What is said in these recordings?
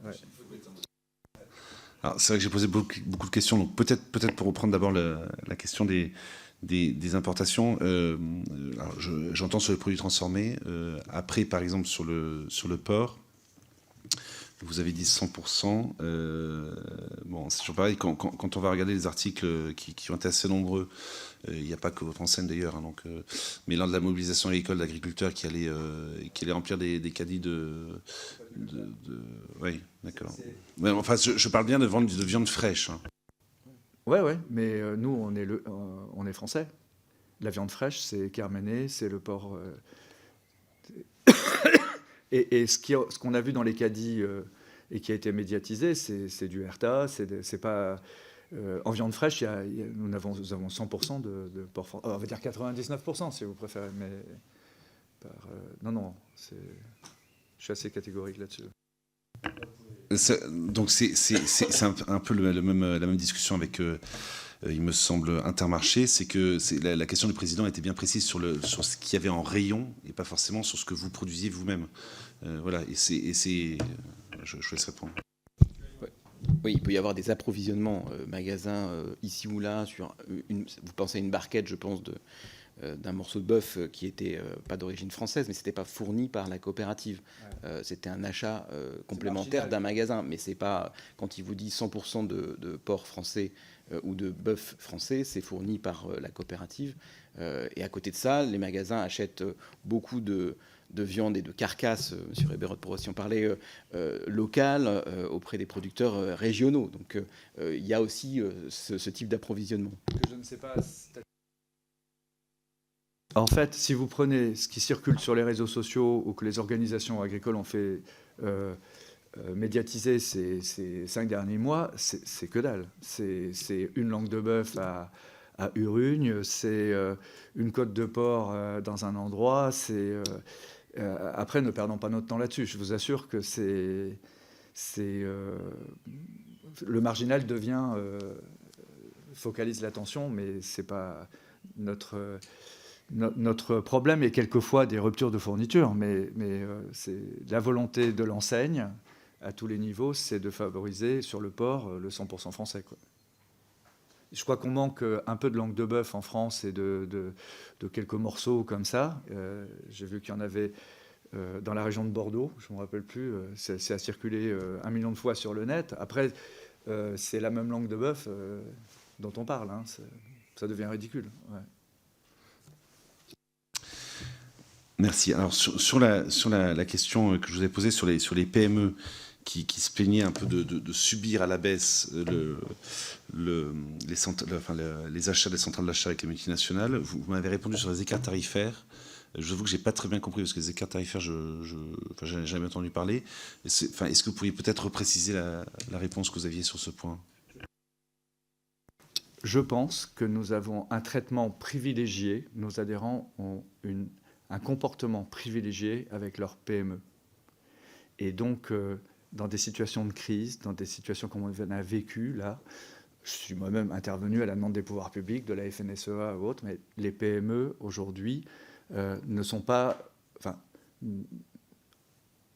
Ouais. Alors, c'est vrai que j'ai posé beaucoup de questions, donc peut-être pour reprendre d'abord la question des importations. J'entends sur les produits transformés. Après, par exemple, sur le porc, vous avez dit 100%. Bon, c'est toujours pareil. Quand on va regarder les articles qui ont été assez nombreux, il n'y a pas que votre enseigne d'ailleurs. Hein, mais lors de la mobilisation agricole d'agriculteurs qui allait remplir des caddies oui, d'accord. Ouais, enfin, je parle bien de vente de viande fraîche. Hein. Ouais, mais nous, on est français. La viande fraîche, c'est Carmené, c'est le porc. Et ce qu'on a vu dans les caddies et qui a été médiatisé, c'est du Herta, c'est pas. En viande fraîche, nous avons 100% de porc français. On va dire 99% si vous préférez, mais non, je suis assez catégorique là-dessus. Donc c'est un peu la même discussion avec, il me semble, Intermarché. C'est que la question du président était bien précise sur ce qu'il y avait en rayon et pas forcément sur ce que vous produisiez vous-même. Voilà, je laisse répondre. Oui, il peut y avoir des approvisionnements magasins ici ou là. Vous pensez à une barquette, je pense, d'un morceau de bœuf qui était pas d'origine française, mais c'était pas fourni par la coopérative. Ouais. C'était un achat complémentaire d'un magasin, mais c'est pas, quand il vous dit 100% de porc français ou de bœuf français, c'est fourni par la coopérative. Et à côté de ça, les magasins achètent beaucoup de viande et de carcasses, M. Reberod pourra aussi en parler, locales auprès des producteurs régionaux. Donc il y a aussi ce type d'approvisionnement. Je ne sais pas. En fait, si vous prenez ce qui circule sur les réseaux sociaux ou que les organisations agricoles ont fait médiatiser ces 5 derniers mois, c'est que dalle. C'est une langue de bœuf à Urugne, c'est une côte de porc dans un endroit. Après, ne perdons pas notre temps là-dessus. Je vous assure que le marginal focalise l'attention, mais c'est pas notre problème est quelquefois des ruptures de fourniture, mais c'est la volonté de l'enseigne à tous les niveaux, c'est de favoriser sur le porc le 100% français, quoi. Je crois qu'on manque un peu de langue de bœuf en France et de quelques morceaux comme ça. J'ai vu qu'il y en avait dans la région de Bordeaux, je ne me rappelle plus, c'est à circuler 1 million de fois sur le net. Après, c'est la même langue de bœuf dont on parle, hein. Ça devient ridicule. Ouais. Merci. Alors sur la question que je vous ai posée sur les PME qui se plaignaient un peu de subir à la baisse les achats des centrales d'achat avec les multinationales, vous m'avez répondu sur les écarts tarifaires. Je vous avoue que j'ai pas très bien compris parce que les écarts tarifaires, j'en ai jamais entendu parler. Est-ce que vous pourriez peut-être préciser la réponse que vous aviez sur ce point ? Je pense que nous avons un traitement privilégié. Nos adhérents ont un comportement privilégié avec leur PME. Et donc, dans des situations de crise, dans des situations comme on a vécu là, je suis moi-même intervenu à la demande des pouvoirs publics, de la FNSEA ou autres, mais les PME aujourd'hui ne sont pas... Enfin,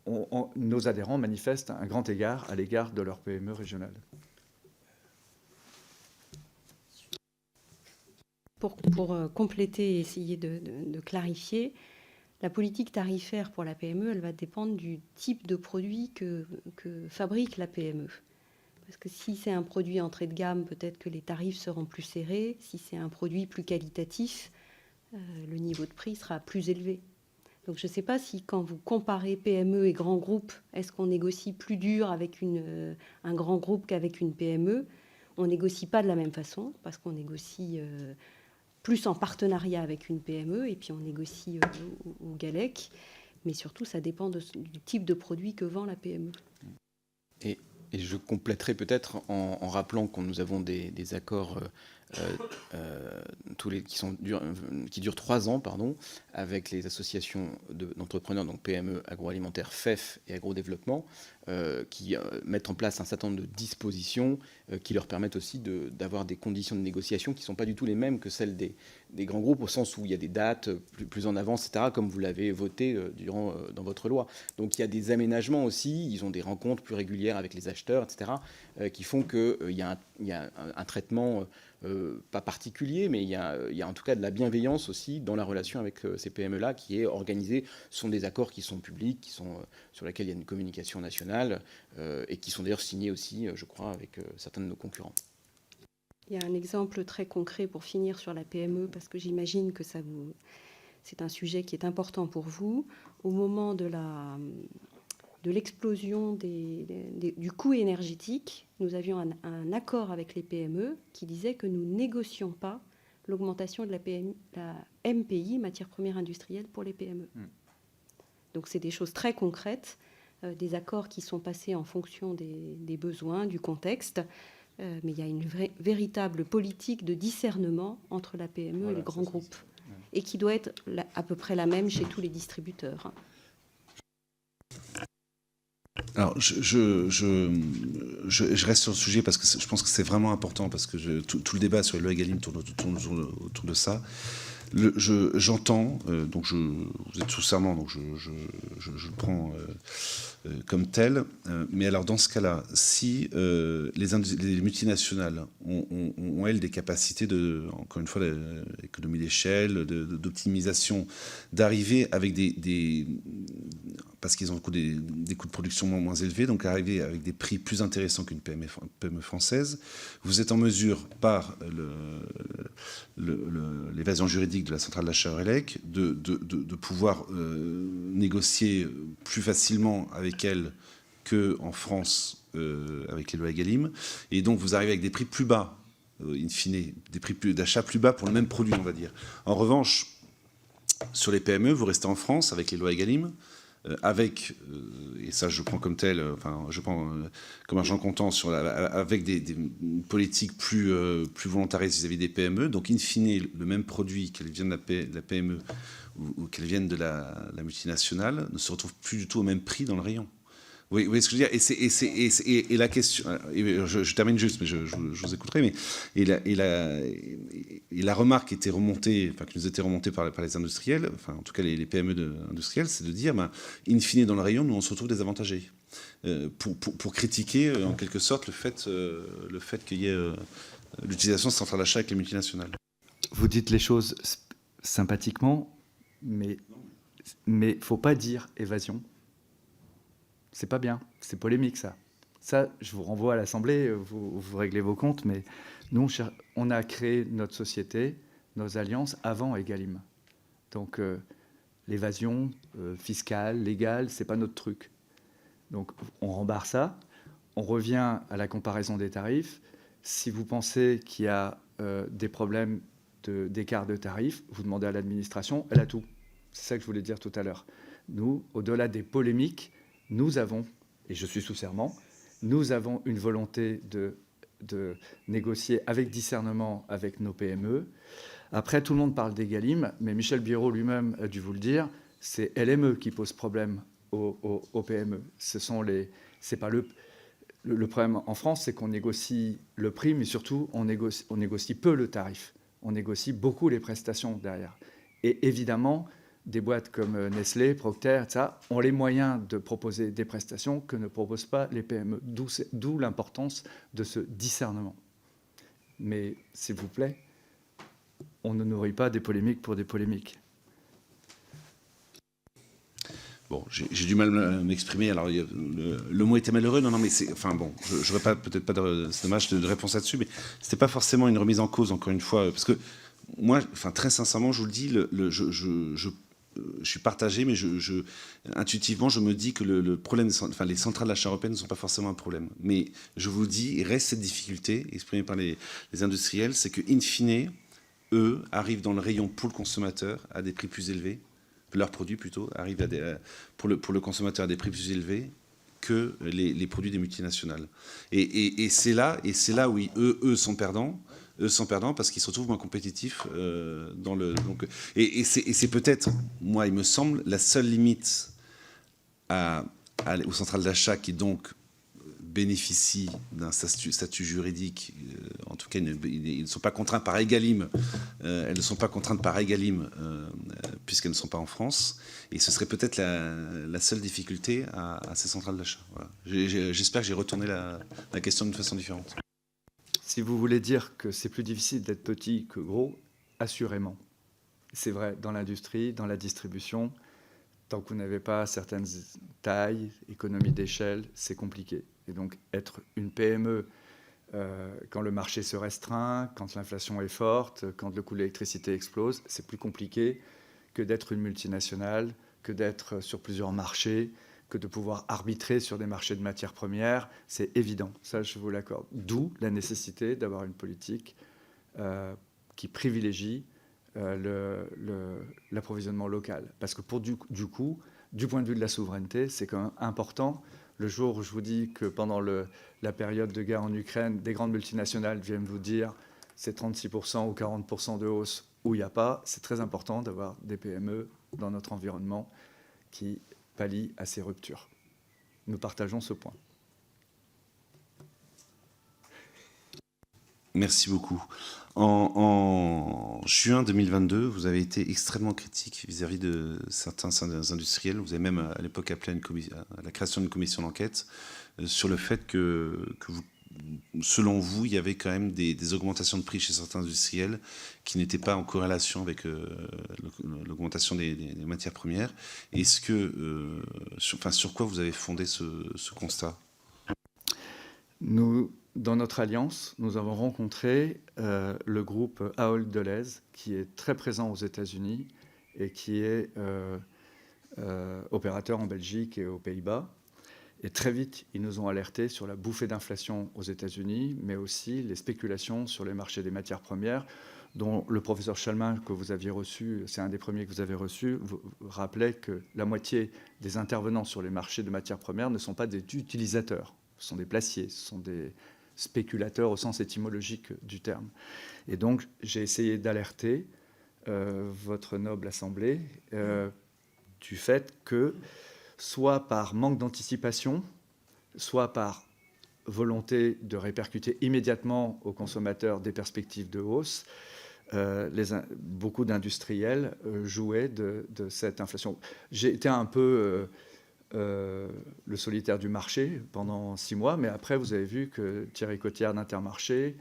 nos adhérents manifestent un grand égard à l'égard de leur PME régionale. Pour compléter et essayer de clarifier, la politique tarifaire pour la PME, elle va dépendre du type de produit que fabrique la PME. Parce que si c'est un produit entrée de gamme, peut-être que les tarifs seront plus serrés. Si c'est un produit plus qualitatif, le niveau de prix sera plus élevé. Donc je ne sais pas si quand vous comparez PME et grands groupes, est-ce qu'on négocie plus dur avec un grand groupe qu'avec une PME ? On ne négocie pas de la même façon, parce qu'on négocie... plus en partenariat avec une PME, et puis on négocie au GALEC. Mais surtout, ça dépend du type de produit que vend la PME. Et je compléterai peut-être en rappelant que nous avons des accords qui durent 3 ans, avec les associations d'entrepreneurs, donc PME, agroalimentaire, FEF et agrodéveloppement, qui mettent en place un certain nombre de dispositions qui leur permettent aussi d'avoir des conditions de négociation qui ne sont pas du tout les mêmes que celles des grands groupes, au sens où il y a des dates plus en avance, etc., comme vous l'avez voté dans votre loi. Donc il y a des aménagements aussi, ils ont des rencontres plus régulières avec les acheteurs, etc., qui font qu'il y a un traitement pas particulier, mais il y a en tout cas de la bienveillance aussi dans la relation avec ces PME-là qui est organisée. Ce sont des accords qui sont publics, sur lesquels il y a une communication nationale et qui sont d'ailleurs signés aussi, je crois, avec certains de nos concurrents. Il y a un exemple très concret pour finir sur la PME, parce que j'imagine que c'est un sujet qui est important pour vous. Au moment de l'explosion du coût énergétique, nous avions un accord avec les PME qui disait que nous négocions pas l'augmentation de la MPI, matière première industrielle, pour les PME. Donc c'est des choses très concrètes, des accords qui sont passés en fonction des besoins, du contexte, mais il y a une véritable politique de discernement entre la PME et les grands groupes, et qui doit être à peu près la même chez tous les distributeurs. Alors, je reste sur le sujet parce que je pense que c'est vraiment important, parce que tout le débat sur les lois Egalim tourne autour de ça. J'entends, donc vous êtes sous serment, donc je le prends comme tel. Mais alors, dans ce cas-là, si les multinationales ont, elles, des capacités encore une fois, d'économie d'échelle, d'optimisation, d'arriver avec parce qu'ils ont des coûts de production moins élevés, donc arriver avec des prix plus intéressants qu'une PME française, vous êtes en mesure, par l'évasion juridique de la centrale d'achat Eurelec, de pouvoir négocier plus facilement avec elle qu'en France avec les lois Egalim, et donc vous arrivez avec des prix plus bas, in fine, des prix d'achat plus bas pour le même produit, on va dire. En revanche, sur les PME, vous restez en France avec les lois Egalim, avec, et ça je prends comme tel, je prends comme argent comptant, avec des politiques plus volontaristes vis-à-vis des PME, donc in fine, le même produit, qu'elle vienne de la PME ou qu'elle vienne de la multinationale, ne se retrouve plus du tout au même prix dans le rayon. Oui, vous voyez ce que je veux dire, et la question, je termine juste, mais je vous écouterai, mais et la remarque qui était remontée, qui nous était remontée par les industriels, en tout cas les PME industrielles, c'est de dire, in fine, dans le rayon, nous on se retrouve désavantagés, pour critiquer en quelque sorte le fait qu'il y ait l'utilisation de centrales d'achat avec les multinationales. Vous dites les choses sympathiquement, mais faut pas dire évasion. C'est pas bien, c'est polémique ça. Ça, je vous renvoie à l'Assemblée, vous réglez vos comptes, mais nous, on a créé notre société, nos alliances avant Egalim. Donc l'évasion fiscale, légale, c'est pas notre truc. Donc on rembarre ça, on revient à la comparaison des tarifs. Si vous pensez qu'il y a des problèmes d'écart de tarifs, vous demandez à l'administration, elle a tout. C'est ça que je voulais dire tout à l'heure. Nous, au-delà des polémiques, nous avons, et je suis sous serment, nous avons une volonté de négocier avec discernement avec nos PME. Après, tout le monde parle d'Egalim, mais Michel Biérot lui-même a dû vous le dire, c'est LME qui pose problème aux PME. C'est pas le problème en France, c'est qu'on négocie le prix, mais surtout, on négocie peu le tarif. On négocie beaucoup les prestations derrière. Et évidemment, des boîtes comme Nestlé, Procter, ça, ont les moyens de proposer des prestations que ne proposent pas les PME. D'où l'importance de ce discernement. Mais, s'il vous plaît, on ne nourrit pas des polémiques pour des polémiques. Bon, j'ai du mal à m'exprimer. Alors, le mot était malheureux. Non, mais c'est... je n'aurais peut-être pas c'est dommage de réponse là-dessus, mais ce n'était pas forcément une remise en cause, encore une fois, parce que moi, très sincèrement, je vous le dis, je suis partagé, mais intuitivement, je me dis que le problème, les centrales d'achat européennes ne sont pas forcément un problème. Mais je vous le dis, il reste cette difficulté exprimée par les industriels, c'est que, in fine, eux arrivent dans le rayon pour le consommateur à des prix plus élevés, leurs produits plutôt arrivent pour le consommateur à des prix plus élevés que les produits des multinationales. Et c'est là où eux sont perdants. eux sont perdants parce qu'ils se retrouvent moins compétitifs dans le. Donc, et c'est peut-être, moi, il me semble, la seule limite aux centrales d'achat qui donc bénéficient d'un statut juridique, en tout cas ils ne sont pas contraints par Egalim, elles ne sont pas contraintes par Egalim puisqu'elles ne sont pas en France, et ce serait peut-être la seule difficulté à ces centrales d'achat. Voilà. J'espère que j'ai retourné la question d'une façon différente. Si vous voulez dire que c'est plus difficile d'être petit que gros, assurément. C'est vrai dans l'industrie, dans la distribution. Tant que vous n'avez pas certaines tailles, économies d'échelle, c'est compliqué. Et donc, être une PME, quand le marché se restreint, quand l'inflation est forte, quand le coût de l'électricité explose, c'est plus compliqué que d'être une multinationale, que d'être sur plusieurs marchés, que de pouvoir arbitrer sur des marchés de matières premières. C'est évident, ça je vous l'accorde. D'où la nécessité d'avoir une politique qui privilégie l'approvisionnement local. Parce que du coup, du point de vue de la souveraineté, c'est quand même important. Le jour où je vous dis que pendant la période de guerre en Ukraine, des grandes multinationales viennent vous dire c'est 36% ou 40% de hausse où il n'y a pas, c'est très important d'avoir des PME dans notre environnement qui pallient à ces ruptures. Nous partageons ce point. Merci beaucoup. En juin 2022, vous avez été extrêmement critique vis-à-vis de certains industriels. Vous avez même à l'époque appelé à la création d'une commission d'enquête sur le fait que selon vous, il y avait quand même des augmentations de prix chez certains industriels qui n'étaient pas en corrélation avec l'augmentation des matières premières. Est-ce que, sur quoi vous avez fondé ce constat ? Nous, dans notre alliance, nous avons rencontré le groupe Ahold Delhaize, qui est très présent aux États-Unis et qui est opérateur en Belgique et aux Pays-Bas. Et très vite, ils nous ont alertés sur la bouffée d'inflation aux États-Unis, mais aussi les spéculations sur les marchés des matières premières, dont le professeur Chalmin, que vous aviez reçu, c'est un des premiers que vous avez reçu, vous rappelait que la moitié des intervenants sur les marchés de matières premières ne sont pas des utilisateurs, ce sont des placiers, ce sont des spéculateurs au sens étymologique du terme. Et donc, j'ai essayé d'alerter votre noble assemblée du fait que, soit par manque d'anticipation, soit par volonté de répercuter immédiatement aux consommateurs des perspectives de hausse, beaucoup d'industriels jouaient de cette inflation. J'ai été un peu le solitaire du marché pendant 6 mois, mais après, vous avez vu que Thierry Cotillard d'Intermarché,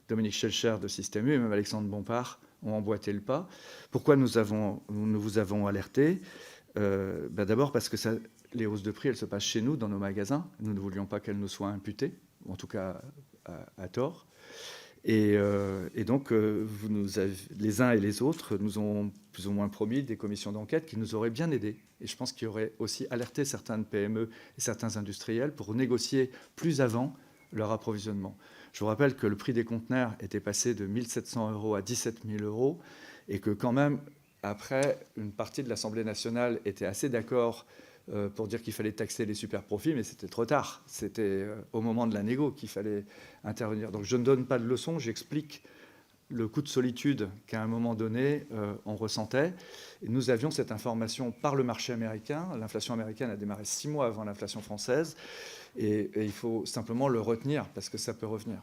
Dominique Schelcher de Système U et même Alexandre Bompard ont emboîté le pas. Pourquoi nous vous avons alerté ? D'abord parce que les hausses de prix, elles se passent chez nous, dans nos magasins. Nous ne voulions pas qu'elles nous soient imputées, ou en tout cas à tort. Et donc, les uns et les autres nous ont plus ou moins promis des commissions d'enquête qui nous auraient bien aidés. Et je pense qu'il y aurait aussi alerté certaines PME et certains industriels pour négocier plus avant leur approvisionnement. Je vous rappelle que le prix des conteneurs était passé de 1 700 € à 17 000 € et que quand même, après, une partie de l'Assemblée nationale était assez d'accord pour dire qu'il fallait taxer les super profits, mais c'était trop tard. C'était au moment de la négo qu'il fallait intervenir. Donc je ne donne pas de leçons, j'explique le coup de solitude qu'à un moment donné, on ressentait. Et nous avions cette information par le marché américain. L'inflation américaine a démarré 6 mois avant l'inflation française. Et il faut simplement le retenir, parce que ça peut revenir.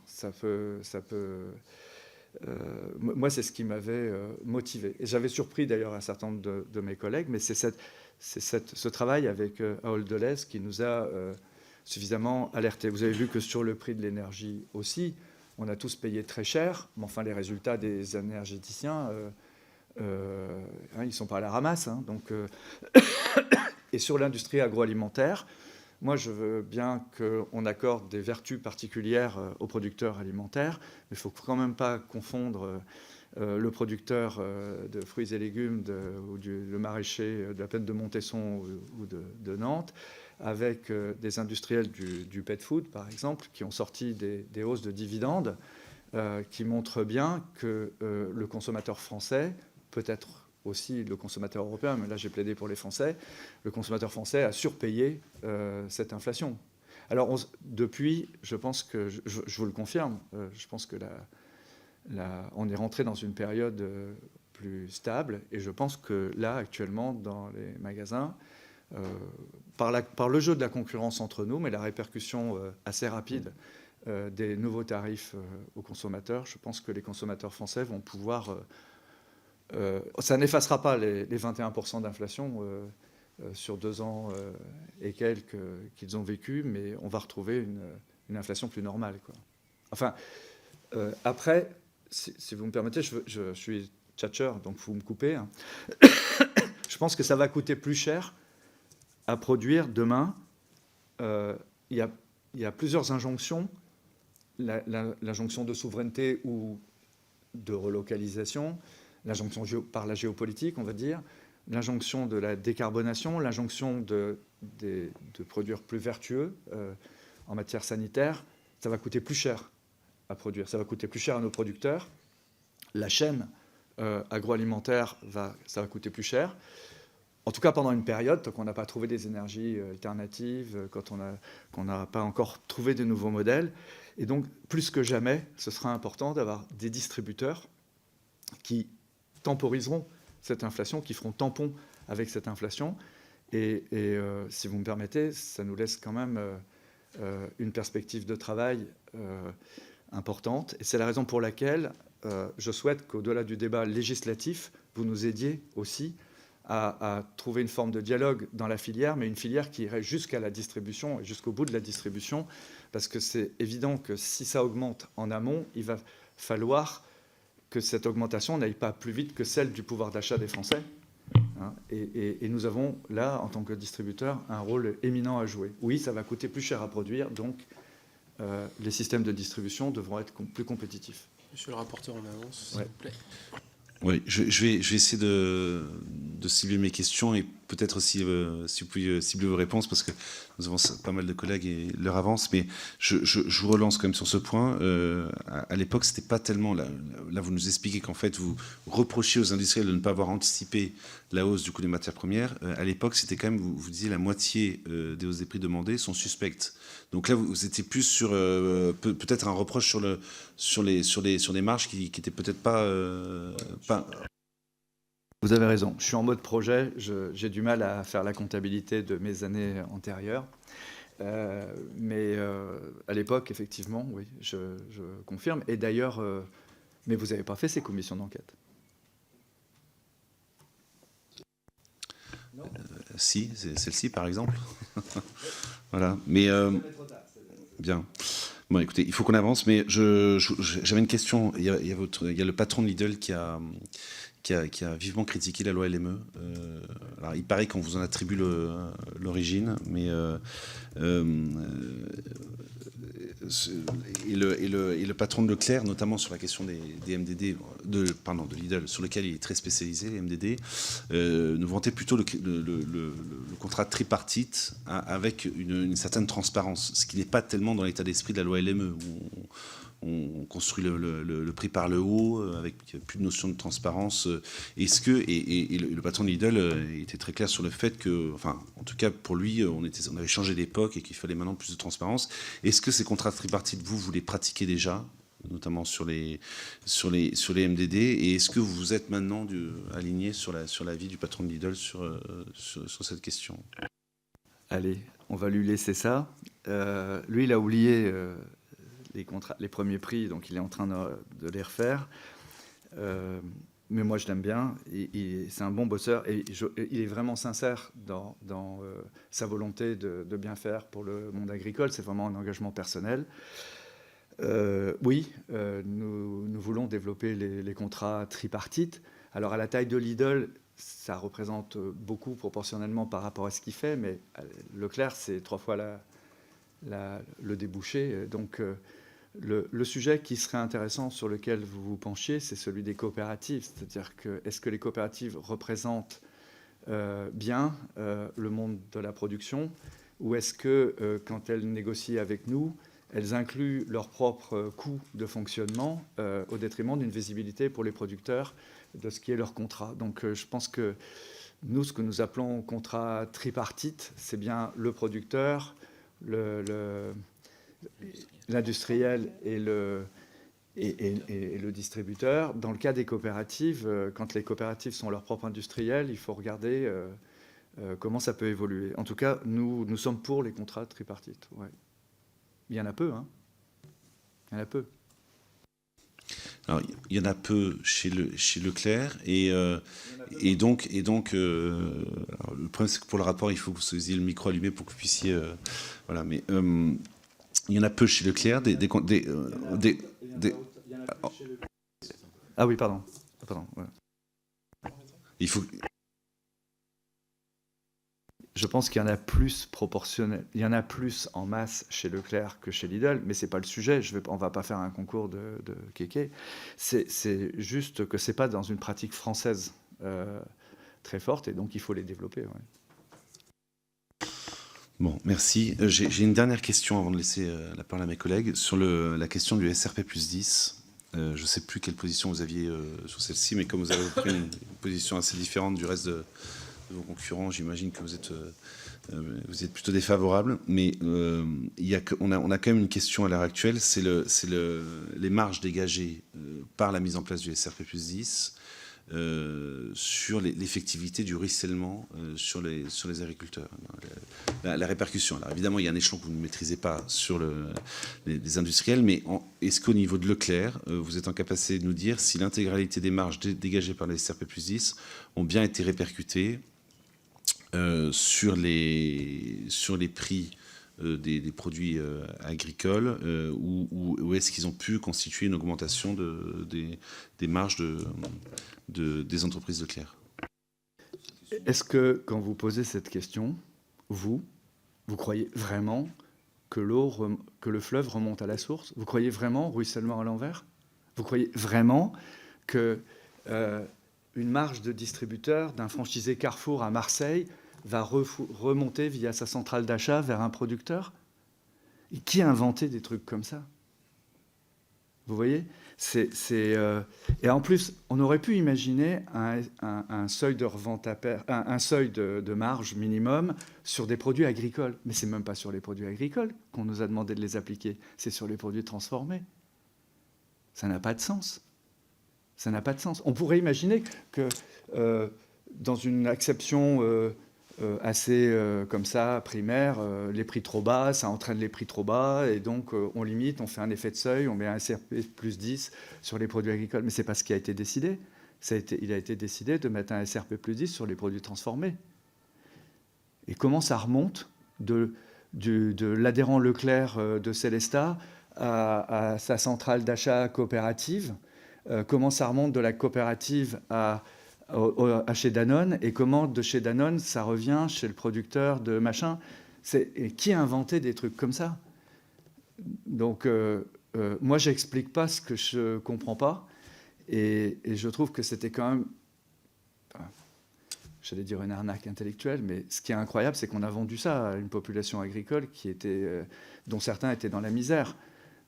Moi, c'est ce qui m'avait motivé. Et j'avais surpris d'ailleurs un certain nombre de mes collègues, mais c'est ce travail avec Ahold Delhaize qui nous a suffisamment alertés. Vous avez vu que sur le prix de l'énergie aussi, on a tous payé très cher, mais enfin les résultats des énergéticiens, ils ne sont pas à la ramasse. Donc, et sur l'industrie agroalimentaire, moi, je veux bien qu'on accorde des vertus particulières aux producteurs alimentaires, mais il ne faut quand même pas confondre le producteur de fruits et légumes ou le maraîcher de la plaine de Montesson ou de Nantes avec des industriels du pet food, par exemple, qui ont sorti des hausses de dividendes qui montrent bien que le consommateur français, peut-être aussi le consommateur européen, mais là j'ai plaidé pour les Français, le consommateur français a surpayé cette inflation. Alors depuis, je pense que, je vous le confirme, je pense que on est rentré dans une période plus stable. Et je pense que là, actuellement, dans les magasins, par le jeu de la concurrence entre nous, mais la répercussion assez rapide des nouveaux tarifs aux consommateurs, je pense que les consommateurs français vont pouvoir... ça n'effacera pas les 21% d'inflation sur 2 ans et quelques qu'ils ont vécu, mais on va retrouver une inflation plus normale, quoi. Enfin, après, si vous me permettez, je suis tchatcheur, donc vous me coupez, hein. Je pense que ça va coûter plus cher à produire demain. Il y a plusieurs injonctions. L'injonction de souveraineté ou de relocalisation, l'injonction par la géopolitique, on va dire, l'injonction de la décarbonation, l'injonction de produire plus vertueux en matière sanitaire. Ça va coûter plus cher à produire, ça va coûter plus cher à nos producteurs. La chaîne agroalimentaire, ça va coûter plus cher. En tout cas, pendant une période, tant qu'on n'a pas trouvé des énergies alternatives, quand qu'on n'a pas encore trouvé de nouveaux modèles. Et donc, plus que jamais, ce sera important d'avoir des distributeurs qui temporiseront cette inflation, qui feront tampon avec cette inflation. Et si vous me permettez, ça nous laisse quand même une perspective de travail importante. Et c'est la raison pour laquelle je souhaite qu'au-delà du débat législatif, vous nous aidiez aussi à trouver une forme de dialogue dans la filière, mais une filière qui irait jusqu'à la distribution et jusqu'au bout de la distribution, parce que c'est évident que si ça augmente en amont, il va falloir que cette augmentation n'aille pas plus vite que celle du pouvoir d'achat des Français. Hein, et nous avons là, en tant que distributeur, un rôle éminent à jouer. Oui, ça va coûter plus cher à produire, donc les systèmes de distribution devront être plus compétitifs. Monsieur le rapporteur, en avance, s'il Ouais. vous plaît. Oui, je vais essayer de cibler mes questions et peut-être aussi si vous pouvez cibler vos réponses, parce que nous avons pas mal de collègues et leur avance, mais je vous relance quand même sur ce point. À l'époque, c'était pas tellement... Là, vous nous expliquez qu'en fait, vous reprochiez aux industriels de ne pas avoir anticipé la hausse du coût des matières premières. À l'époque, c'était quand même, vous disiez, la moitié des hausses des prix demandées sont suspectes. Donc là, vous étiez plus sur peut-être un reproche sur les marges qui n'étaient peut-être pas... Vous avez raison. Je suis en mode projet. J'ai du mal à faire la comptabilité de mes années antérieures. Mais à l'époque, effectivement, oui, je confirme. Et d'ailleurs, mais vous n'avez pas fait ces commissions d'enquête? Si, c'est celle-ci, par exemple. Voilà. Mais bien. Bon, écoutez, il faut qu'on avance, mais j'avais une question. Il y a le patron de Lidl qui a vivement critiqué la loi LME. Alors, il paraît qu'on vous en attribue l'origine, mais et le patron de Leclerc, notamment sur la question des MDD, de Lidl, sur lequel il est très spécialisé, les MDD, nous vantait plutôt le contrat tripartite avec une certaine transparence, ce qui n'est pas tellement dans l'état d'esprit de la loi LME, où on construit le prix par le haut, avec plus de notion de transparence. Est-ce que, et le patron de Lidl était très clair sur le fait que, enfin, en tout cas pour lui, on avait changé d'époque et qu'il fallait maintenant plus de transparence. Est-ce que ces contrats tripartites, vous les pratiquez déjà, notamment sur les MDD, et est-ce que vous vous êtes maintenant aligné sur l'avis du patron de Lidl sur cette question? Allez, on va lui laisser ça. Lui, il a oublié les premiers prix, donc il est en train de les refaire. Mais moi, je l'aime bien. C'est un bon bosseur et il est vraiment sincère dans sa volonté de bien faire pour le monde agricole. C'est vraiment un engagement personnel. Oui, nous voulons développer les contrats tripartites. Alors, à la taille de Lidl, ça représente beaucoup proportionnellement par rapport à ce qu'il fait, mais Leclerc, c'est 3 fois le débouché. Donc, le sujet qui serait intéressant sur lequel vous vous penchiez, c'est celui des coopératives. C'est-à-dire que est-ce que les coopératives représentent bien le monde de la production, ou est-ce que quand elles négocient avec nous, elles incluent leurs propres coûts de fonctionnement au détriment d'une visibilité pour les producteurs de ce qui est leur contrat. Donc je pense que nous, ce que nous appelons contrat tripartite, c'est bien le producteur, l'industriel et Et le distributeur, dans le cas des coopératives, quand les coopératives sont leurs propres industriels, il faut regarder comment ça peut évoluer. En tout cas, nous sommes pour les contrats tripartites. Ouais. Il y en a peu, hein. Il y en a peu. Alors, il y en a peu chez Leclerc, et donc alors, le problème, c'est que pour le rapport, il faut que vous ayez le micro allumé pour que vous puissiez... voilà, mais il y en a peu chez Leclerc, Ah oui, pardon. Ouais. Il faut... Je pense qu'il y en a plus proportionnel. Il y en a plus en masse chez Leclerc que chez Lidl, mais c'est pas le sujet. On va pas faire un concours de kéké. C'est juste que c'est pas dans une pratique française très forte, et donc il faut les développer. Ouais. Bon, merci. J'ai une dernière question avant de laisser la parole à mes collègues sur la question du SRP plus 10. Je ne sais plus quelle position vous aviez sur celle-ci, mais comme vous avez pris une position assez différente du reste de vos concurrents, j'imagine que vous êtes plutôt défavorable. Mais on a quand même une question à l'heure actuelle, c'est les marges dégagées par la mise en place du SRP plus 10 sur l'effectivité du ruissellement sur les agriculteurs. La répercussion. Alors évidemment, il y a un échelon que vous ne maîtrisez pas sur les industriels, mais est-ce qu'au niveau de Leclerc, vous êtes en capacité de nous dire si l'intégralité des marges dégagées par les SRP plus 10 ont bien été répercutées sur les prix des produits agricoles, ou est-ce qu'ils ont pu constituer une augmentation des marges des entreprises Leclerc? Est-ce que, quand vous posez cette question, vous croyez vraiment que le fleuve remonte à la source? Vous croyez vraiment au ruissellement à l'envers? Vous croyez vraiment que une marge de distributeur d'un franchisé Carrefour à Marseille va remonter via sa centrale d'achat vers un producteur? Et qui a inventé des trucs comme ça? Vous voyez, et en plus, on aurait pu imaginer un seuil de revente un seuil de marge minimum sur des produits agricoles. Mais c'est même pas sur les produits agricoles qu'on nous a demandé de les appliquer. C'est sur les produits transformés. Ça n'a pas de sens. Ça n'a pas de sens. On pourrait imaginer que dans une acception assez comme ça, primaire, les prix trop bas, ça entraîne les prix trop bas, et donc on limite, on fait un effet de seuil, on met un SRP plus 10 sur les produits agricoles. Mais ce n'est pas ce qui a été décidé. Il a été décidé de mettre un SRP plus 10 sur les produits transformés. Et comment ça remonte de l'adhérent Leclerc de Célestat à sa centrale d'achat coopérative? Comment ça remonte de la coopérative à chez Danone, et comment de chez Danone ça revient chez le producteur de machin? Et qui a inventé des trucs comme ça? Donc moi j'explique pas ce que je comprends pas, et je trouve que c'était quand même, j'allais dire une arnaque intellectuelle, mais ce qui est incroyable, c'est qu'on a vendu ça à une population agricole dont certains étaient dans la misère.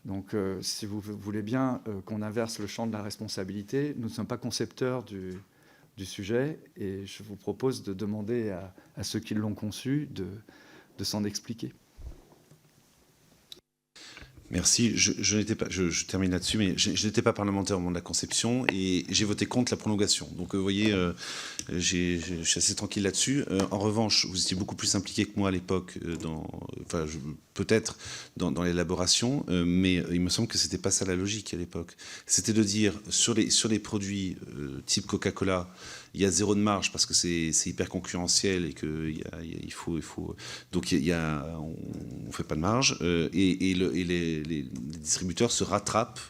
Donc, si vous voulez bien qu'on inverse le champ de la responsabilité, nous ne sommes pas concepteurs du sujet, et je vous propose de demander à ceux qui l'ont conçu de s'en expliquer. Merci. Je termine là-dessus, mais je n'étais pas parlementaire au moment de la conception, et j'ai voté contre la prolongation. Donc, vous voyez, je suis assez tranquille là-dessus. En revanche, vous étiez beaucoup plus impliqué que moi à l'époque, peut-être dans l'élaboration, mais il me semble que c'était pas ça la logique à l'époque. C'était de dire sur les produits type Coca-Cola, il y a zéro de marge parce que c'est hyper concurrentiel, et que il faut donc on fait pas de marge, et les distributeurs se rattrapent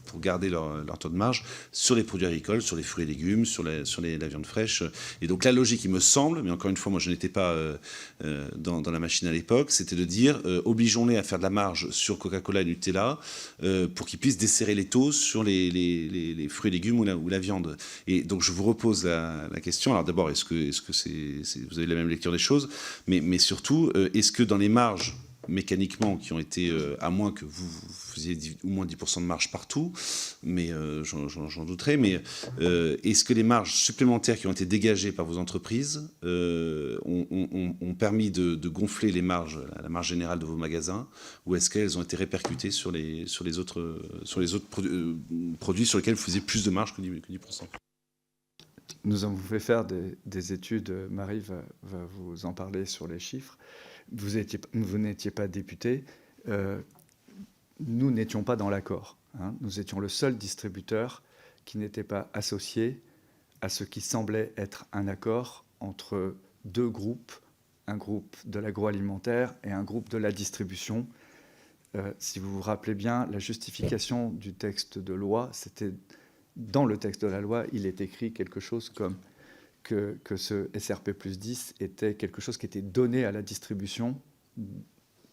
pour garder leur taux de marge sur les produits agricoles, sur les fruits et légumes, sur la viande fraîche. Et donc la logique, il me semble, mais encore une fois, moi je n'étais pas dans la machine à l'époque, c'était de dire obligeons-les à faire de la marge sur Coca-Cola et Nutella pour qu'ils puissent desserrer les taux sur les fruits et légumes ou la viande. Et donc je vous repose la question. Alors d'abord, est-ce que vous avez la même lecture des choses, mais surtout, est-ce que dans les marges mécaniquement qui ont été, à moins que vous faisiez au moins 10% de marge partout, mais j'en douterai, mais est-ce que les marges supplémentaires qui ont été dégagées par vos entreprises ont permis de gonfler la marge générale de vos magasins, ou est-ce qu'elles ont été répercutées sur les autres produits sur lesquels vous faisiez plus de marge que 10%? Nous avons fait faire des études, Marie va vous en parler sur les chiffres. Vous n'étiez pas député, nous n'étions pas dans l'accord. Hein. Nous étions le seul distributeur qui n'était pas associé à ce qui semblait être un accord entre deux groupes, un groupe de l'agroalimentaire et un groupe de la distribution. Si vous vous rappelez bien, la justification du texte de loi, c'était dans le texte de la loi, il est écrit quelque chose comme que ce SRP plus 10 était quelque chose qui était donné à la distribution,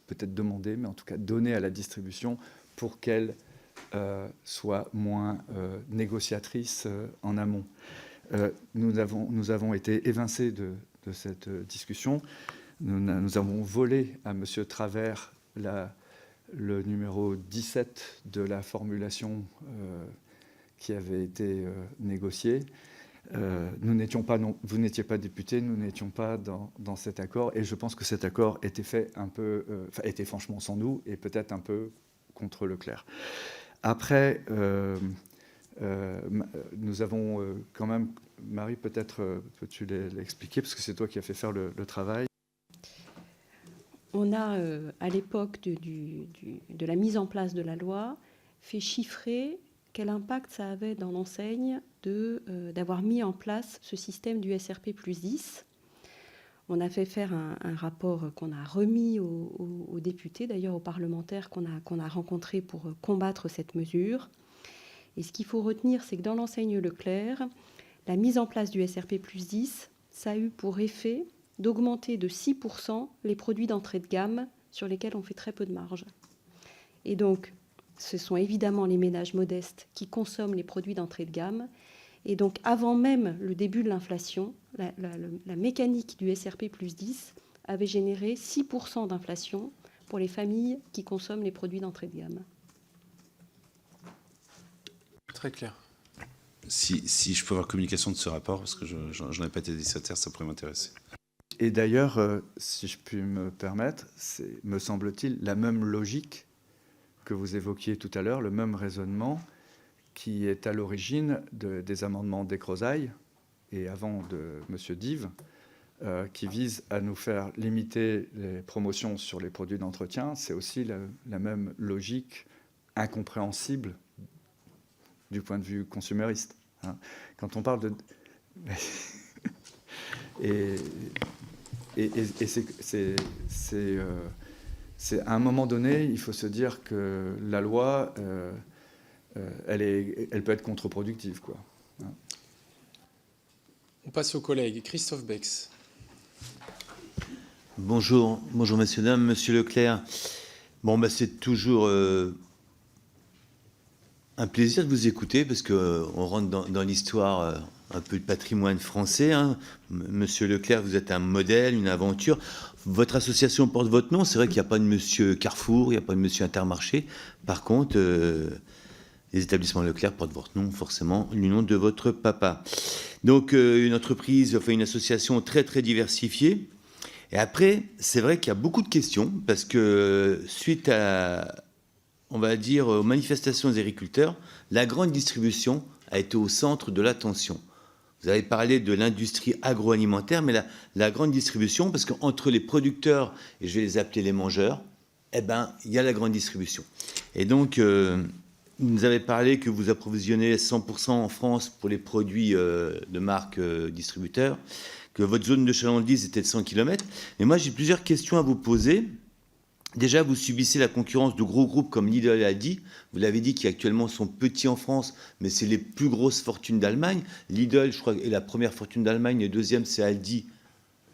peut-être demandé, mais en tout cas donné à la distribution pour qu'elle soit moins négociatrice en amont. Nous avons été évincés de cette discussion. Nous avons volé à M. Travers le numéro 17 de la formulation qui avait été négociée. Vous n'étiez pas député, nous n'étions pas dans cet accord, et je pense que cet accord était fait était franchement sans nous, et peut-être un peu contre Leclerc. Après, nous avons quand même, Marie, peut-être peux-tu l'expliquer, parce que c'est toi qui as fait faire le travail. On a, à l'époque de la mise en place de la loi, fait chiffrer quel impact ça avait dans l'enseigne d'avoir mis en place ce système du SRP plus 10. On a fait faire un rapport qu'on a remis aux députés, d'ailleurs aux parlementaires qu'on a rencontrés pour combattre cette mesure. Et ce qu'il faut retenir, c'est que dans l'enseigne Leclerc, la mise en place du SRP plus 10, ça a eu pour effet d'augmenter de 6% les produits d'entrée de gamme sur lesquels on fait très peu de marge. Et donc, ce sont évidemment les ménages modestes qui consomment les produits d'entrée de gamme. Et donc, avant même le début de l'inflation, la mécanique du SRP plus 10 avait généré 6% d'inflation pour les familles qui consomment les produits d'entrée de gamme. Très clair. Si je peux avoir communication de ce rapport, parce que je n'ai pas été destinataire, ça pourrait m'intéresser. Et d'ailleurs, si je puis me permettre, c'est, me semble-t-il, la même logique que vous évoquiez tout à l'heure, le même raisonnement qui est à l'origine des amendements d'Escrozaille et avant de M. Dive, qui visent à nous faire limiter les promotions sur les produits d'entretien. C'est aussi la même logique incompréhensible du point de vue consumériste. Hein. Quand on parle de... c'est à un moment donné, il faut se dire que la loi, elle peut être contre-productive, quoi. Hein. On passe aux collègues. Christophe Bex. Bonjour messieurs, dames, monsieur Leclerc. Bon, c'est toujours un plaisir de vous écouter parce qu'on rentre dans l'histoire un peu de patrimoine français. Hein. Monsieur Leclerc, vous êtes un modèle, une aventure. Votre association porte votre nom. C'est vrai qu'il n'y a pas de monsieur Carrefour, il n'y a pas de monsieur Intermarché. Par contre, les établissements Leclerc portent votre nom, forcément, le nom de votre papa. Donc, une entreprise, enfin une association très, très diversifiée. Et après, c'est vrai qu'il y a beaucoup de questions parce que suite à, on va dire, aux manifestations des agriculteurs, la grande distribution a été au centre de l'attention. Vous avez parlé de l'industrie agroalimentaire, mais la grande distribution, parce qu'entre les producteurs, et je vais les appeler les mangeurs, eh ben, il y a la grande distribution. Et donc, vous nous avez parlé que vous approvisionnez 100% en France pour les produits de marque distributeurs, que votre zone de chalandise était de 100 km. Mais moi, j'ai plusieurs questions à vous poser. Déjà, vous subissez la concurrence de gros groupes comme Lidl et Aldi. Vous l'avez dit, qui actuellement sont petits en France, mais c'est les plus grosses fortunes d'Allemagne. Lidl, je crois, est la première fortune d'Allemagne. Le deuxième, c'est Aldi,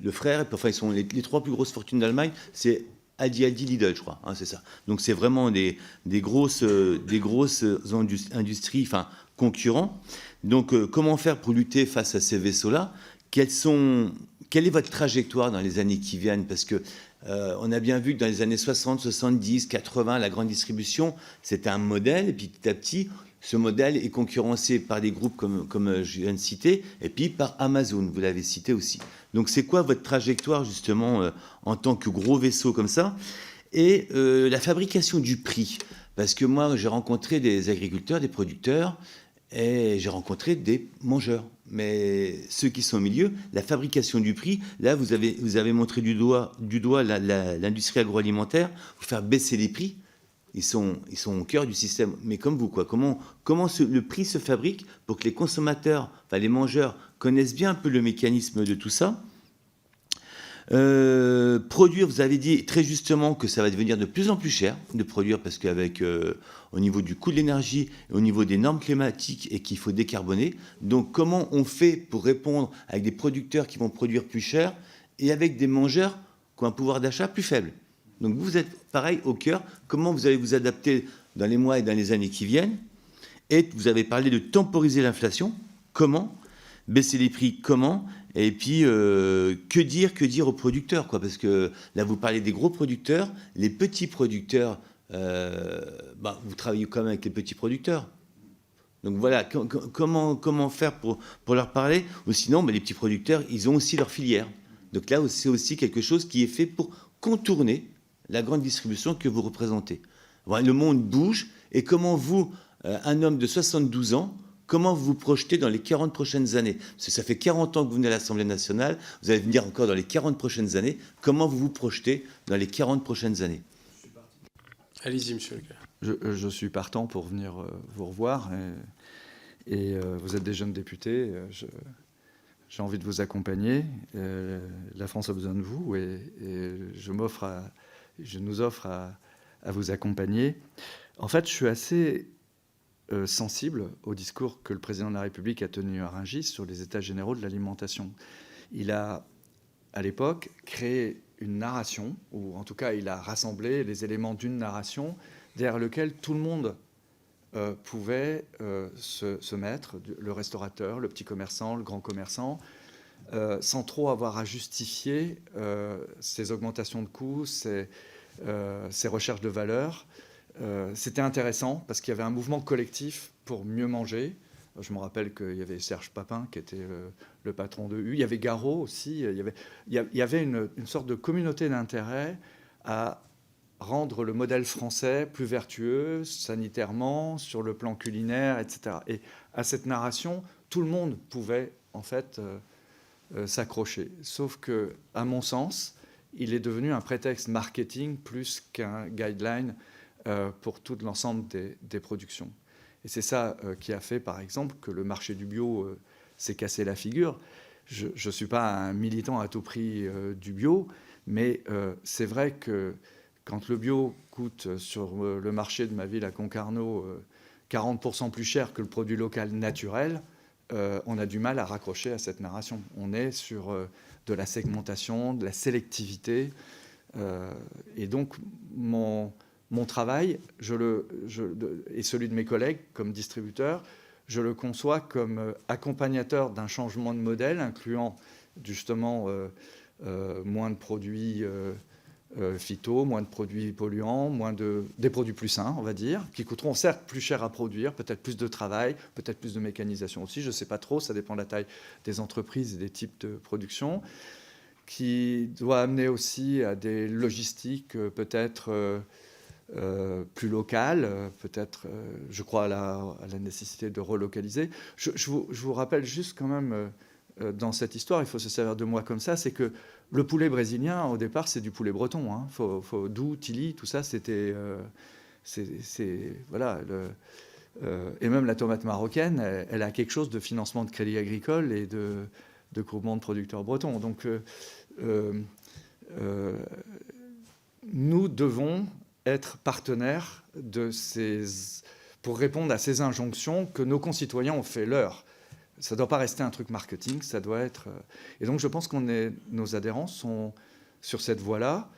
le frère. Et puis, enfin, ils sont les trois plus grosses fortunes d'Allemagne. C'est Aldi, Lidl, je crois. Hein, c'est ça. Donc, c'est vraiment des grosses industries, enfin, concurrents. Donc, comment faire pour lutter face à ces vaisseaux-là ? Quelle est votre trajectoire dans les années qui viennent ? Parce que On a bien vu que dans les années 60, 70, 80, la grande distribution, c'était un modèle, et puis petit à petit, ce modèle est concurrencé par des groupes comme je viens de citer, et puis par Amazon, vous l'avez cité aussi. Donc c'est quoi votre trajectoire justement en tant que gros vaisseau comme ça? Et la fabrication du prix, parce que moi j'ai rencontré des agriculteurs, des producteurs, et j'ai rencontré des mangeurs. Mais ceux qui sont au milieu, la fabrication du prix, là vous avez montré du doigt l'industrie agroalimentaire, pour faire baisser les prix. Ils sont au cœur du système, mais comme vous, quoi. Comment le prix se fabrique pour que les consommateurs, enfin les mangeurs, connaissent bien un peu le mécanisme de tout ça. Produire, vous avez dit très justement que ça va devenir de plus en plus cher de produire, parce qu'avec au niveau du coût de l'énergie, au niveau des normes climatiques, et qu'il faut décarboner. Donc comment on fait pour répondre avec des producteurs qui vont produire plus cher et avec des mangeurs qui ont un pouvoir d'achat plus faible? Donc vous êtes pareil au cœur. Comment vous allez vous adapter dans les mois et dans les années qui viennent? Et vous avez parlé de temporiser l'inflation. Comment? Baisser les prix, comment? Et puis, que dire aux producteurs, quoi? Parce que là, vous parlez des gros producteurs, les petits producteurs, vous travaillez quand même avec les petits producteurs. Donc voilà, comment faire pour leur parler? Ou sinon, les petits producteurs, ils ont aussi leur filière. Donc là, c'est aussi quelque chose qui est fait pour contourner la grande distribution que vous représentez. Voilà, le monde bouge, et comment vous, un homme de 72 ans, comment vous vous projetez dans les 40 prochaines années? Parce que ça fait 40 ans que vous venez à l'Assemblée nationale, vous allez venir encore dans les 40 prochaines années. Comment vous vous projetez dans les 40 prochaines années? Allez-y, monsieur Leclerc. Je suis partant pour venir vous revoir. Et vous êtes des jeunes députés. J'ai envie de vous accompagner. La France a besoin de vous, et je nous offre à vous accompagner. En fait, je suis assez sensible au discours que le président de la République a tenu à Rungis sur les états généraux de l'alimentation. Il a, à l'époque, créé une narration, ou en tout cas, il a rassemblé les éléments d'une narration derrière lequel tout le monde pouvait se mettre, le restaurateur, le petit commerçant, le grand commerçant, sans trop avoir à justifier ces augmentations de coûts, ces recherches de valeur. C'était intéressant parce qu'il y avait un mouvement collectif pour mieux manger. Je me rappelle qu'il y avait Serge Papin qui était le patron de U. Il y avait Garot aussi. Il y avait une sorte de communauté d'intérêt à rendre le modèle français plus vertueux sanitairement, sur le plan culinaire, etc. Et à cette narration, tout le monde pouvait en fait s'accrocher. Sauf que, à mon sens, il est devenu un prétexte marketing plus qu'un guideline pour tout l'ensemble des productions. Et c'est ça qui a fait, par exemple, que le marché du bio s'est cassé la figure. Je ne suis pas un militant à tout prix du bio, mais c'est vrai que quand le bio coûte sur le marché de ma ville à Concarneau 40% plus cher que le produit local naturel, on a du mal à raccrocher à cette narration. On est sur de la segmentation, de la sélectivité. Et donc, mon travail, et celui de mes collègues comme distributeurs, je le conçois comme accompagnateur d'un changement de modèle, incluant justement moins de produits phyto, moins de produits polluants, des produits plus sains, on va dire, qui coûteront certes plus cher à produire, peut-être plus de travail, peut-être plus de mécanisation aussi, je ne sais pas trop, ça dépend de la taille des entreprises et des types de production, qui doit amener aussi à des logistiques peut-être plus locales, peut-être, je crois à la nécessité de relocaliser. Je vous rappelle juste quand même, dans cette histoire, il faut se servir de moi comme ça, c'est que le poulet brésilien, au départ, c'est du poulet breton. Hein. Doux, Tilly, tout ça, c'était... voilà. Et même la tomate marocaine, elle a quelque chose de financement de crédit agricole et de groupement de producteurs bretons. Donc, nous devons être partenaires pour répondre à ces injonctions que nos concitoyens ont fait leur. Ça ne doit pas rester un truc marketing, ça doit être... Et donc je pense nos adhérents sont sur cette voie-là.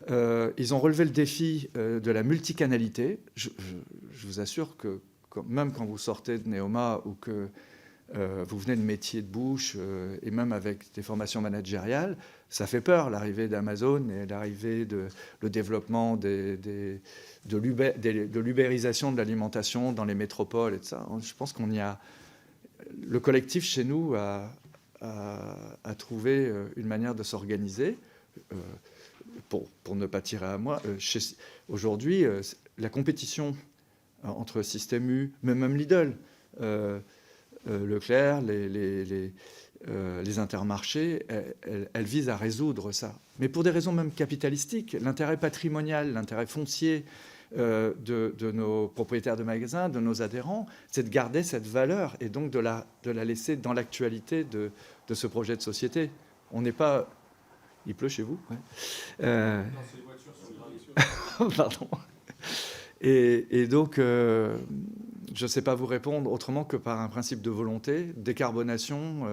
Ils ont relevé le défi de la multicanalité. Je vous assure que même quand vous sortez de Neoma ou que vous venez de métiers de bouche, et même avec des formations managériales, ça fait peur, l'arrivée d'Amazon et l'arrivée le développement de l'ubérisation de l'alimentation dans les métropoles et tout ça. Je pense qu'on y a... Le collectif chez nous a trouvé une manière de s'organiser, pour ne pas tirer à moi. Aujourd'hui, la compétition entre Système U, mais même Lidl, Leclerc, les intermarchés, elles visent à résoudre ça. Mais pour des raisons même capitalistiques, l'intérêt patrimonial, l'intérêt foncier de nos propriétaires de magasins, de nos adhérents, c'est de garder cette valeur et donc de la laisser dans l'actualité de ce projet de société. On n'est pas... Il pleut chez vous, ouais. Non, c'est les voitures sur le pardon. Et donc, je ne sais pas vous répondre autrement que par un principe de volonté, décarbonation.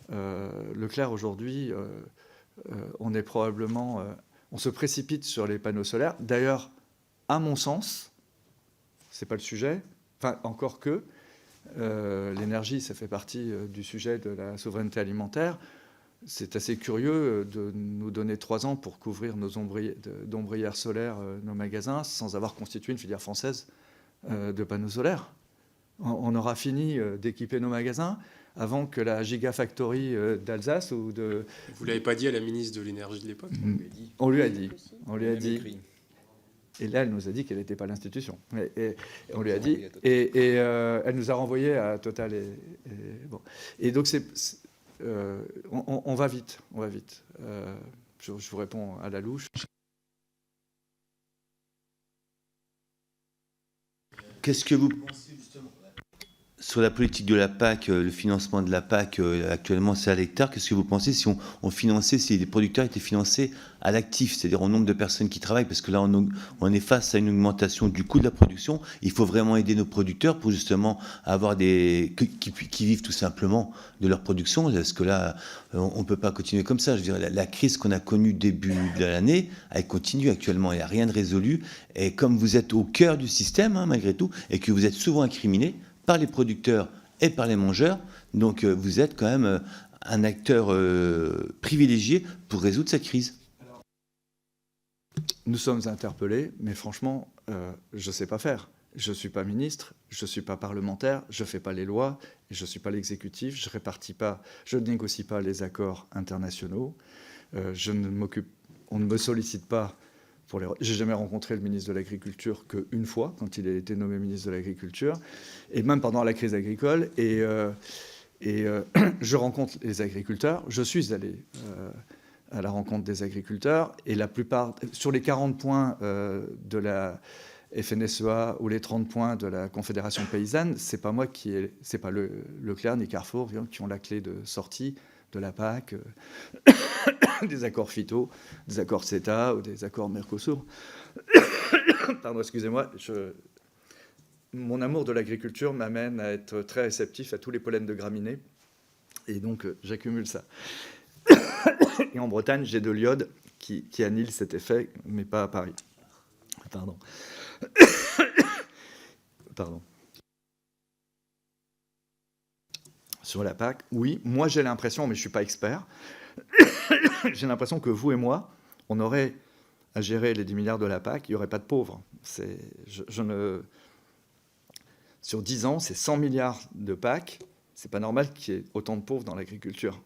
Leclerc, aujourd'hui, on est probablement... on se précipite sur les panneaux solaires. D'ailleurs, à mon sens, ce n'est pas le sujet, enfin, encore que, l'énergie, ça fait partie du sujet de la souveraineté alimentaire. C'est assez curieux de nous donner 3 ans pour couvrir d'ombrières solaires nos magasins sans avoir constitué une filière française de panneaux solaires. On aura fini d'équiper nos magasins avant que la Gigafactory d'Alsace ou de... Vous ne l'avez pas dit à la ministre de l'Énergie de l'époque? On lui a dit. On lui a dit. Et là, elle nous a dit qu'elle n'était pas l'institution. Et on lui a dit. Et elle nous a renvoyé à Total. Bon. Et donc, on va vite. On va vite. Je vous réponds à la louche. Qu'est-ce que vous pensez justement sur la politique de la PAC, le financement de la PAC, actuellement c'est à l'hectare? Qu'est-ce que vous pensez si on finançait, si les producteurs étaient financés à l'actif, c'est-à-dire au nombre de personnes qui travaillent? Parce que là, on est face à une augmentation du coût de la production. Il faut vraiment aider nos producteurs pour justement avoir qui vivent tout simplement de leur production. Parce que là, on ne peut pas continuer comme ça. Je dirais, la crise qu'on a connue début de l'année, elle continue actuellement. Il n'y a rien de résolu. Et comme vous êtes au cœur du système, hein, malgré tout, et que vous êtes souvent incriminé par les producteurs et par les mangeurs, donc vous êtes quand même un acteur privilégié pour résoudre cette crise. Nous sommes interpellés, mais franchement, je ne sais pas faire. Je ne suis pas ministre, je ne suis pas parlementaire, je ne fais pas les lois, et je ne suis pas l'exécutif, je répartis pas, je ne négocie pas les accords internationaux, on ne me sollicite pas. J'ai jamais rencontré le ministre de l'Agriculture qu'une fois, quand il a été nommé ministre de l'Agriculture, et même pendant la crise agricole. Et je rencontre les agriculteurs. Je suis allé à la rencontre des agriculteurs, et la plupart, sur les 40 points de la FNSEA ou les 30 points de la Confédération paysanne, c'est pas moi c'est pas Leclerc ni Carrefour qui ont la clé de sortie de la PAC, des accords phyto, des accords CETA ou des accords Mercosur. Pardon, excusez-moi. Mon amour de l'agriculture m'amène à être très réceptif à tous les pollens de graminées. Et donc, j'accumule ça. Et en Bretagne, j'ai de l'iode qui annule cet effet, mais pas à Paris. Pardon. Pardon. Sur la PAC, oui, moi j'ai l'impression, mais je ne suis pas expert, j'ai l'impression que vous et moi, on aurait à gérer les 10 milliards de la PAC, il n'y aurait pas de pauvres. Sur 10 ans, c'est 100 milliards de PAC, c'est pas normal qu'il y ait autant de pauvres dans l'agriculture.